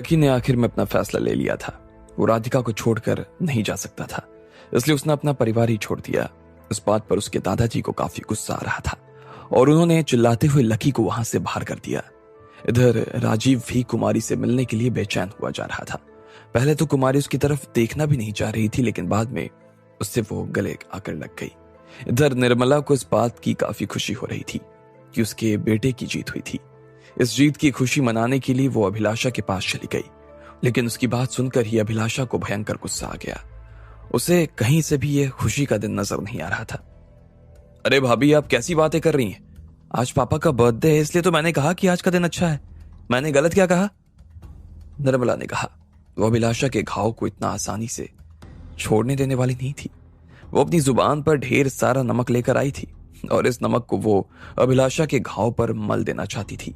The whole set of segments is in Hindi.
लकी ने आखिर में अपना फैसला ले लिया था। वो राधिका को छोड़कर नहीं जा सकता था, इसलिए उसने अपना परिवार ही छोड़ दिया। इस बात पर उसके दादाजी को काफी गुस्सा आ रहा था और उन्होंने चिल्लाते हुए लकी को वहां से बाहर कर दिया। इधर राजीव भी कुमारी से मिलने के लिए बेचैन हुआ जा रहा था। पहले तो कुमारी उसकी तरफ देखना भी नहीं चाह रही थी, लेकिन बाद में उससे वो गले आकर लग गई। इधर निर्मला को इस बात की काफी खुशी हो रही थी कि उसके बेटे की जीत हुई थी। इस जीत की खुशी मनाने के लिए वो अभिलाषा के पास चली गई, लेकिन उसकी बात सुनकर ही अभिलाषा को भयंकर गुस्सा आ गया। उसे कहीं से भी यह खुशी का दिन नजर नहीं आ रहा था। अरे भाभी, आप कैसी बातें कर रही हैं? आज पापा का बर्थडे है, इसलिए तो मैंने कहा कि आज का दिन अच्छा है। मैंने गलत क्या कहा? निर्मला ने कहा। वो अभिलाषा के घाव को इतना आसानी से छोड़ने देने वाली नहीं थी। वो अपनी जुबान पर ढेर सारा नमक लेकर आई थी और इस नमक को वो अभिलाषा के घाव पर मल देना चाहती थी।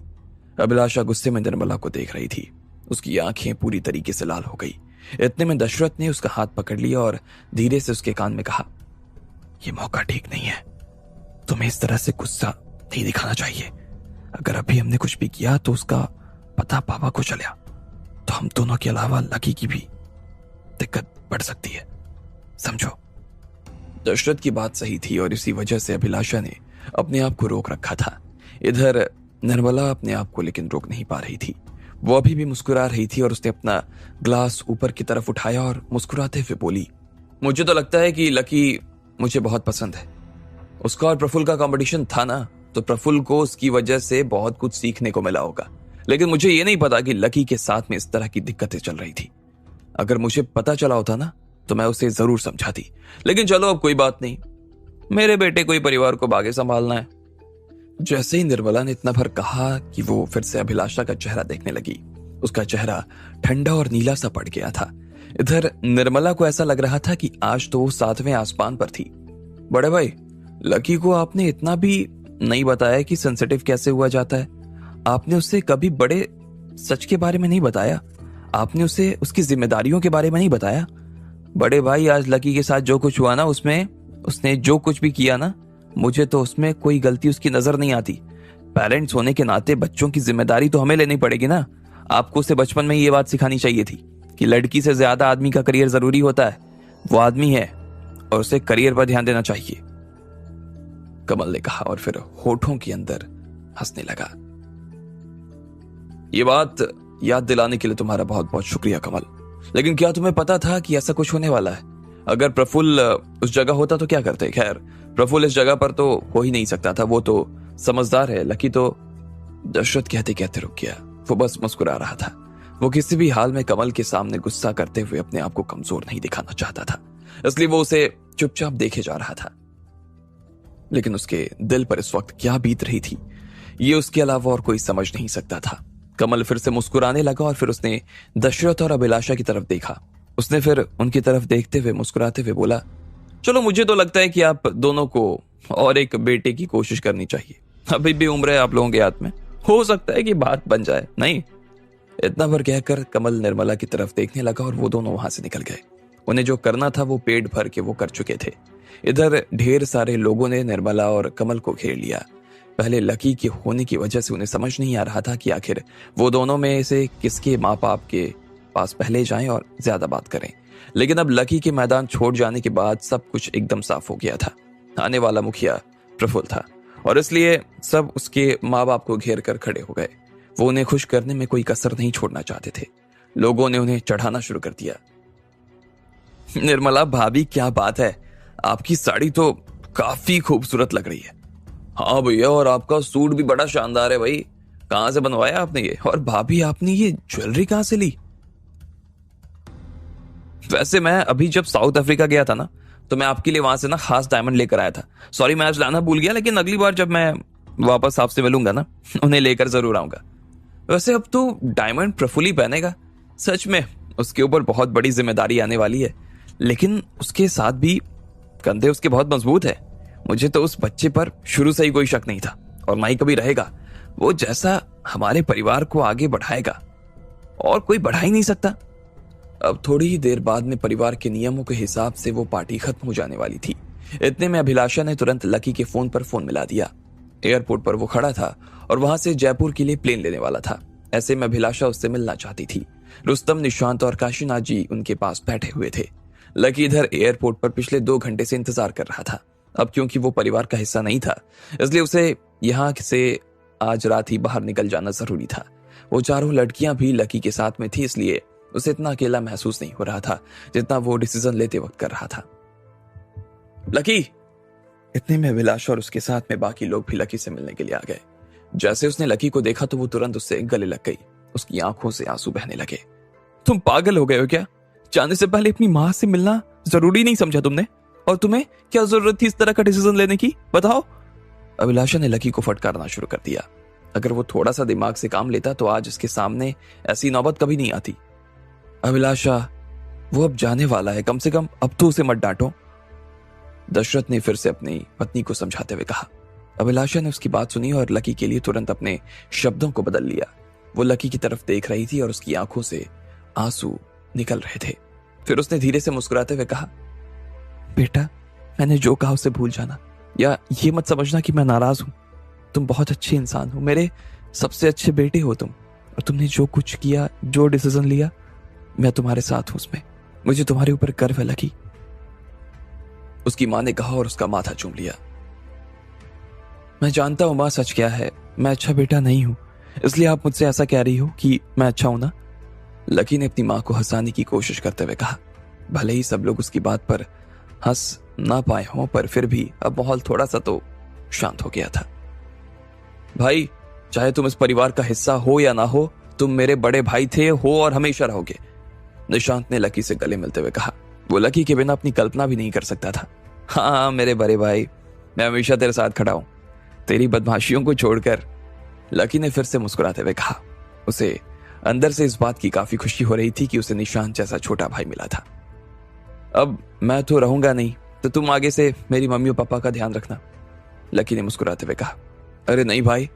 अभिलाषा गुस्से में निर्मला को देख रही थी। उसकी आंखें पूरी तरीके से लाल हो गई। इतने में दशरथ ने उसका हाथ पकड़ लिया और धीरे से उसके कान में कहा, यह मौका ठीक नहीं है। तुम्हें इस तरह से गुस्सा नहीं दिखाना चाहिए। अगर अभी हमने कुछ भी किया तो उसका पता पापा को चला तो हम दोनों के अलावा लकी की भी दिक्कत बढ़ सकती है, समझो। दशरथ की बात सही थी और इसी वजह से अभिलाषा ने अपने आप को रोक रखा था। इधर निर्मला अपने आप को लेकिन रोक नहीं पा रही थी। वो अभी भी मुस्कुरा रही थी और उसने अपना ग्लास ऊपर की तरफ उठाया और मुस्कुराते हुए बोली, मुझे तो लगता है कि लकी मुझे बहुत पसंद है। उसका और प्रफुल्ल का कंपटीशन था ना, तो प्रफुल्ल को उसकी वजह से बहुत कुछ सीखने को मिला होगा, लेकिन मुझे ये नहीं पता कि लकी के साथ में इस तरह की दिक्कतें चल रही थी। अगर मुझे पता चला होता ना तो मैं उसे जरूर समझाती, लेकिन चलो अब कोई बात नहीं, मेरे बेटे को ही परिवार को आगे संभालना है। जैसे ही निर्मला ने इतना भर कहा कि वो फिर से अभिलाषा का चेहरा देखने लगी। उसका चेहरा ठंडा और नीला सा पड़ गया था। इधर निर्मला को ऐसा लग रहा था कि आज तो वो 7वें आसमान पर थी। बड़े भाई, लकी को आपने इतना भी नहीं बताया कि सेंसिटिव कैसे हुआ जाता है। आपने उससे कभी बड़े सच के बारे में नहीं बताया। आपने उसे उसकी जिम्मेदारियों के बारे में नहीं बताया। बड़े भाई, आज लकी के साथ जो कुछ हुआ ना, उसमें उसने जो कुछ भी किया ना, मुझे तो उसमें कोई गलती उसकी नजर नहीं आती। पेरेंट्स होने के नाते बच्चों की जिम्मेदारी तो हमें लेनी पड़ेगी ना। आपको उसे बचपन में ये बात सिखानी चाहिए थी कि लड़की से ज्यादा आदमी का करियर जरूरी होता है। वो आदमी है और उसे करियर पर ध्यान देना चाहिए, कमल ने कहा और फिर होठों के अंदर हंसने लगा। ये बात याद दिलाने के लिए तुम्हारा बहुत बहुत शुक्रिया कमल, लेकिन क्या तुम्हें पता था कि ऐसा कुछ होने वाला है? अगर प्रफुल्ल उस जगह होता तो क्या करते? खैर, प्रफुल्ल इस जगह पर तो हो ही नहीं सकता था, वो तो समझदार है। लकी तो दशरथ कहते कहते रुक गया। वो बस मुस्कुरा रहा था। वो किसी भी हाल में कमल के सामने गुस्सा करते हुए अपने आप को कमजोर नहीं दिखाना चाहता था, इसलिए वो उसे चुपचाप देखे जा रहा था। लेकिन उसके दिल पर इस वक्त क्या बीत रही थी, ये उसके अलावा और कोई समझ नहीं सकता था। कमल फिर से मुस्कुराने लगा और फिर उसने दशरथ और अभिलाषा की तरफ देखा। उसने फिर उनकी तरफ देखते हुए मुस्कुराते हुए बोला, चलो, मुझे तो लगता है कि आप दोनों को और एक बेटे की कोशिश करनी चाहिए। अभी भी उम्र है आप लोगों के हाथ में, हो सकता है कि बात बन जाए। नहीं, इतना भर कहकर कमल निर्मला की तरफ देखने लगा और वो दोनों वहां से निकल गए। उन्हें जो करना था वो पेट भर के वो कर चुके थे। इधर ढेर सारे लोगों ने निर्मला और कमल को घेर लिया। पहले लकी के होने की वजह से उन्हें समझ नहीं आ रहा था कि आखिर वो दोनों में से किसके माँ बाप के पास पहले जाएं और ज्यादा बात करें, लेकिन अब लकी के मैदान छोड़ जाने के बाद सब कुछ एकदम साफ हो गया था। आने वाला मुखिया प्रफुल्ल था और इसलिए सब उसके माँ बाप को घेर कर खड़े हो गए। वो उन्हें खुश करने में कोई कसर नहीं छोड़ना चाहते थे। लोगों ने उन्हें चढ़ाना शुरू कर दिया। निर्मला भाभी, क्या बात है, आपकी साड़ी तो काफी खूबसूरत लग रही है। हाँ भैया, और आपका सूट भी बड़ा शानदार है भाई। कहां से बनवाया आपने ये? और भाभी, आपने ये ज्वेलरी कहां से ली? वैसे मैं अभी जब साउथ अफ्रीका गया था ना, तो मैं आपके लिए वहां से ना खास डायमंड लेकर आया था। सॉरी, मैं आज लाना भूल गया, लेकिन अगली बार जब मैं वापस आपसे मिलूंगा ना, उन्हें लेकर जरूर आऊंगा। वैसे अब तो डायमंड प्रफुल्ल ही पहनेगा। सच में उसके ऊपर बहुत बड़ी जिम्मेदारी आने वाली है, लेकिन उसके साथ भी कंधे उसके बहुत मजबूत है। मुझे तो उस बच्चे पर शुरू से ही कोई शक नहीं था और ना ही कभी रहेगा। वो जैसा हमारे परिवार को आगे बढ़ाएगा और कोई बढ़ा ही नहीं सकता। अब थोड़ी ही देर बाद में परिवार के नियमों के हिसाब से वो पार्टी खत्म हो जाने वाली थी। इतने में अभिलाषा ने तुरंत लकी के फोन पर फोन मिला दिया। एयरपोर्ट पर वो खड़ा था और वहां से जयपुर के लिए प्लेन लेने वाला था। ऐसे में अभिलाषा उससे मिलना चाहती थी। रुस्तम, निशांत और काशीनाथ जी उनके पास बैठे हुए थे। लकी इधर एयरपोर्ट पर पिछले 2 घंटे से इंतजार कर रहा था। अब क्योंकि वो परिवार का हिस्सा नहीं था, इसलिए उसे यहाँ से आज रात ही बाहर निकल जाना जरूरी था। वो चारों लड़कियां भी लकी के साथ में थी, इसलिए उसे इतना अकेला महसूस नहीं हो रहा था जितना वो डिसीजन लेते वक्त कर रहा था। लकी! इतने में अभिलाष और उसके साथ में बाकी लोग भी लकी से मिलने के लिए आ गए। जैसे उसने लकी को देखा तो वो तुरंत उससे गले लग गई। उसकी आंखों से आंसू बहने लगे। तुम पागल हो गए हो क्या? जाने से पहले अपनी मां से मिलना जरूरी नहीं समझा तुमने? और तुम्हें क्या जरूरत थी इस तरह का डिसीजन लेने की, बताओ? अभिलाषा ने लकी को फटकारना शुरू कर दिया। अगर वो थोड़ा सा दिमाग से काम लेता तो आज उसके सामने ऐसी नौबत कभी नहीं आती। अभिलाषा, वो अब जाने वाला है, कम से कम अब तो उसे मत डांटो। दशरथ ने फिर से अपनी पत्नी को समझाते हुए कहा। अभिलाषा ने उसकी बात सुनी और लकी के लिए तुरंत अपने शब्दों को बदल लिया। वो लकी की तरफ देख रही थी और उसकी आंखों से आंसू निकल रहे थे। फिर उसने धीरे से मुस्कुराते हुए कहा, बेटा, मैंने जो कहा उसे भूल जाना, या ये मत समझना कि मैं नाराज हूं। तुम बहुत अच्छे इंसान हो, मेरे सबसे अच्छे बेटे हो तुम, और तुमने जो कुछ किया, जो डिसीजन लिया, मैं तुम्हारे साथ हूं उसमें। मुझे तुम्हारे ऊपर गर्व है लकी। उसकी मां ने कहा और उसका माथा चूम लिया। मैं जानता हूं मां, सच क्या है, मैं अच्छा बेटा नहीं हूं, इसलिए आप मुझसे ऐसा कह रही हो कि मैं अच्छा हूं ना? लकी ने अपनी मां को हंसाने की कोशिश करते हुए कहा। भले ही सब लोग उसकी बात पर हंस ना पाए हों, पर फिर भी अब माहौल थोड़ा सा तो शांत हो गया था। भाई, चाहे तुम इस परिवार का हिस्सा हो या ना हो, तुम मेरे बड़े भाई थे, हो और हमेशा रहोगे, निशांत ने लकी से गले मिलते हुए कहा। वो लकी के बिना अपनी कल्पना भी नहीं कर सकता था। हाँ मेरे बड़े भाई, मैं हमेशा तेरे साथ खड़ा हूं, तेरी बदमाशियों को छोड़कर, लकी ने फिर से मुस्कुराते हुए कहा। उसे अंदर से इस बात की काफी खुशी हो रही थी कि उसे निशांत जैसा छोटा भाई मिला था। अब मैं तो रहूंगा नहीं, तो तुम आगे से मेरी मम्मी और पापा का ध्यान रखना, लकी ने मुस्कुराते हुए कहा। अरे नहीं भाई,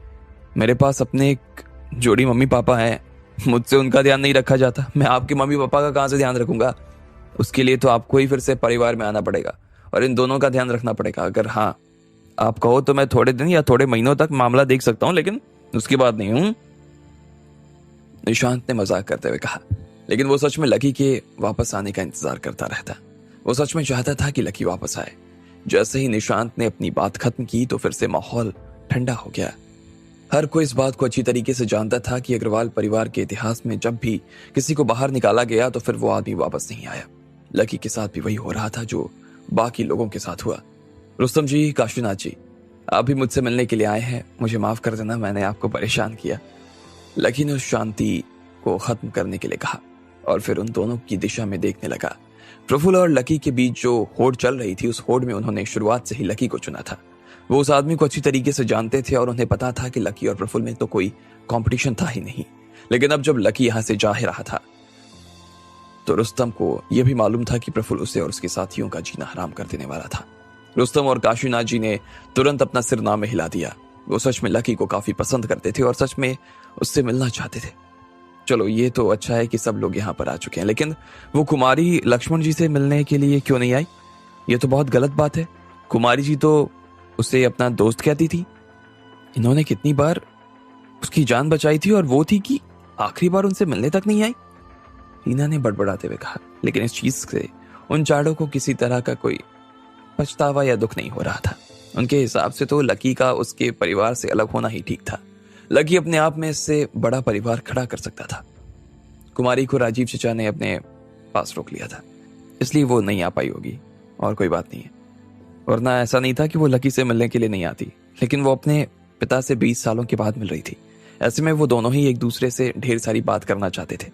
मेरे पास अपने एक जोड़ी मम्मी पापा हैं, मुझसे उनका ध्यान नहीं रखा जाता, मैं आपके मम्मी पापा का कहां से ध्यान रखूंगा? उसके लिए तो आपको ही फिर से परिवार में आना पड़ेगा और इन दोनों का ध्यान रखना पड़ेगा। अगर हाँ आप कहो तो मैं थोड़े दिन या थोड़े महीनों तक मामला देख सकता हूं, लेकिन उसके बाद नहीं हूं, निशांत ने मजाक करते हुए कहा। लेकिन वो सच में लकी के वापस आने का इंतजार करता रहता। वो सच में चाहता था कि लकी वापस आए। जैसे ही निशांत ने अपनी बात खत्म की तो फिर से माहौल ठंडा हो गया। हर कोई इस बात को अच्छी तरीके से जानता था कि अग्रवाल परिवार के इतिहास में जब भी किसी को बाहर निकाला गया तो फिर वो आदमी वापस नहीं आया। लकी के साथ भी वही हो रहा था जो बाकी लोगों के साथ हुआ। रुस्तम जी, काशीनाथ जी, आप भी मुझसे मिलने के लिए आए हैं, मुझे माफ कर देना, मैंने आपको परेशान किया, लकी ने उस शांति को खत्म करने के लिए कहा और फिर उन दोनों की दिशा में देखने लगा। प्रफुल्ल और लकी के बीच जो होड़ चल रही थी, उस होड़ में उन्होंने शुरुआत से ही लकी को चुना था। वो उस आदमी को अच्छी तरीके से जानते थे और उन्हें पता था कि लकी और प्रफुल्ल में तो कोई कंपटीशन था ही नहीं। लेकिन अब जब लकी यहां से जा ही रहा था तो रुस्तम को यह भी मालूम था कि प्रफुल्ल उसे और उसके साथियों का जीना हराम कर देने वाला था। रुस्तम और काशीनाथ जी ने तुरंत अपना सिर नाम में हिला दिया। वो सच में लकी को काफी पसंद करते थे और सच में उससे मिलना चाहते थे। चलो ये तो अच्छा है कि सब लोग यहाँ पर आ चुके हैं, लेकिन वो कुमारी लक्ष्मण जी से मिलने के लिए क्यों नहीं आई? ये तो बहुत गलत बात है। कुमारी जी तो उसे अपना दोस्त कहती थी, इन्होंने कितनी बार उसकी जान बचाई थी और वो थी कि आखिरी बार उनसे मिलने तक नहीं आई, रीना ने बड़बड़ाते हुए कहा। लेकिन इस चीज से उन चारों को किसी तरह का कोई पछतावा या दुख नहीं हो रहा था। उनके हिसाब से तो लकी का उसके परिवार से अलग होना ही ठीक था। लकी अपने आप में इससे बड़ा परिवार खड़ा कर सकता था। कुमारी को राजीव चचा ने अपने पास रोक लिया था, इसलिए वो नहीं आ पाई होगी और कोई बात नहीं है। वरना ऐसा नहीं था कि वो लकी से मिलने के लिए नहीं आती, लेकिन वो अपने पिता से 20 सालों के बाद मिल रही थी। ऐसे में वो दोनों ही एक दूसरे से ढेर सारी बात करना चाहते थे,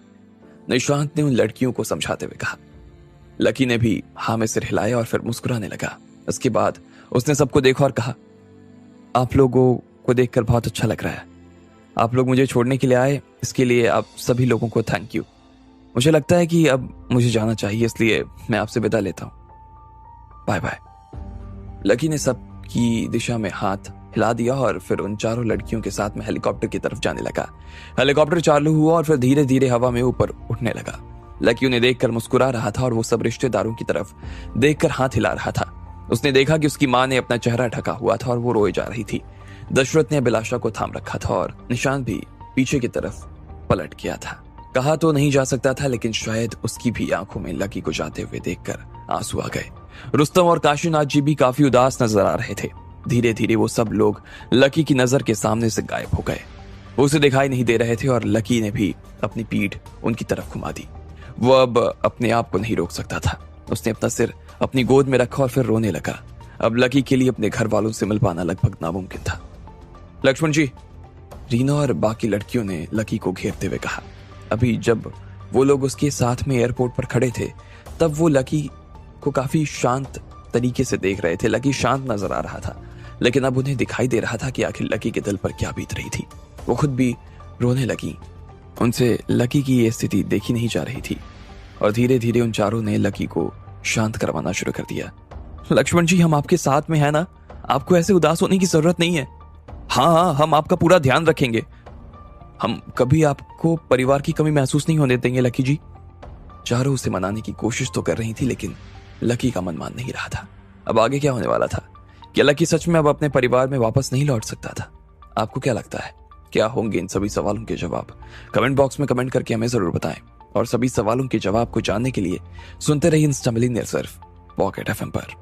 निशांत ने उन लड़कियों को समझाते हुए कहा। लकी ने भी हाँ में सिर हिलाया और फिर मुस्कुराने लगा। इसके बाद उसने सबको देखा और कहा, आप लोगों को देखकर बहुत अच्छा लग रहा है। आप लोग मुझे छोड़ने के लिए आए, इसके लिए आप सभी लोगों को थैंक यू। मुझे लगता है कि अब मुझे जाना चाहिए, इसलिए मैं आपसे विदा लेता हूं। Bye bye. लकी ने सबकी दिशा में हाथ हिला दिया और फिर उन चारों लड़कियों के साथ में हेलीकॉप्टर की तरफ जाने लगा। हेलीकॉप्टर चालू हुआ और फिर धीरे धीरे हवा में ऊपर उठने लगा। लकी उन्हें देखकर मुस्कुरा रहा था और वो सब रिश्तेदारों की तरफ देखकर हाथ हिला रहा था। उसने देखा कि उसकी मां ने अपना चेहरा ढका हुआ था और वो रोए जा रही थी। दशरथ ने अभिलाषा को थाम रखा था और निशांत भी पीछे की तरफ पलट गया था। कहा तो नहीं जा सकता था, लेकिन शायद उसकी भी आंखों में लकी को जाते हुए देखकर आंसू आ गए। रुस्तम और काशीनाथ जी भी काफी उदास नजर आ रहे थे। धीरे धीरे वो सब लोग लकी की नजर के सामने से गायब हो गए। वो उसे दिखाई नहीं दे रहे थे और लकी ने भी अपनी पीठ उनकी तरफ घुमा दी। वो अब अपने आप को नहीं रोक सकता था। उसने अपना सिर अपनी गोद में रखा और फिर रोने लगा। अब लकी के लिए अपने घर वालों से मिल पाना लगभग नामुमकिन था। लक्ष्मण जी, रीना और बाकी लड़कियों ने लकी को घेरते हुए कहा। अभी जब वो लोग उसके साथ में एयरपोर्ट पर खड़े थे, तब वो लकी को काफी शांत तरीके से देख रहे थे। लकी शांत नजर आ रहा था, लेकिन अब उन्हें दिखाई दे रहा था कि आखिर लकी के दिल पर क्या बीत रही थी। वो खुद भी रोने लगी। उनसे लकी की ये स्थिति देखी नहीं जा रही थी और धीरे धीरे उन चारों ने लकी को शांत करवाना शुरू कर दिया। लक्ष्मण जी, हम आपके साथ में है ना, आपको ऐसे उदास होने की जरूरत नहीं है। हाँ, हम आपका पूरा ध्यान रखेंगे। हम कभी आपको परिवार की कमी महसूस नहीं होने देंगे लकी जी। चारों उसे मनाने की कोशिश तो कर रही थी, लेकिन लकी का मन मान नहीं रहा था। अब आगे क्या होने वाला था? क्या लकी सच में अब अपने परिवार में वापस नहीं लौट सकता था? आपको क्या लगता है, क्या होंगे इन सभी सवालों के जवाब? कमेंट बॉक्स में कमेंट करके हमें जरूर बताएं। और सभी सवालों के जवाब को जानने के लिए सुनते रहिए इंस्टा मिलियनेयर सिर्फ पॉकेट एफएम पर।